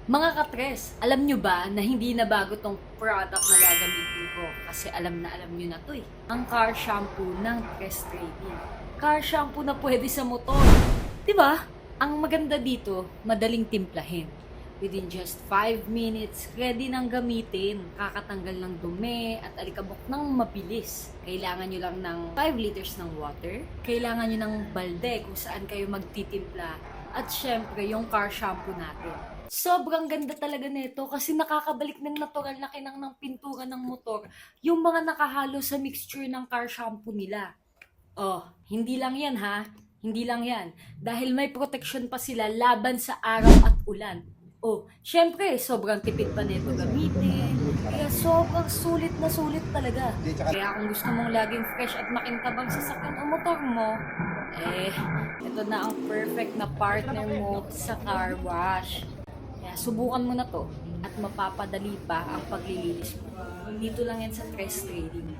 Mga katres, alam nyo ba na hindi na bago tong product na gagamitin ko? Kasi alam na alam nyo na to eh. Ang car shampoo ng Tres Trading. Car shampoo na pwede sa motor. 'Di ba? Ang maganda dito, madaling timplahin. Within just 5 minutes, ready nang gamitin. Kakatanggal ng dumi at alikabok ng mabilis. Kailangan nyo lang ng 5 liters ng water. Kailangan nyo ng balde kung saan kayo magtitimpla. At syempre, yung car shampoo natin. Sobrang ganda talaga nito kasi nakakabalik ng natural na kinang ng pintura ng motor yung mga nakahalo sa mixture ng car shampoo nila. Oh, hindi lang yan ha. Hindi lang yan. Dahil may protection pa sila laban sa araw at ulan. Oh, syempre, sobrang tipid pa nito gamitin. Kaya sobrang sulit talaga. Kaya kung gusto mong laging fresh at makintabang sa sakyan o motor mo, ito na ang perfect na partner mo sa car wash. Kaya subukan mo na to at mapapadali pa ang paglilinis mo. Dito lang yan sa Tres Trading.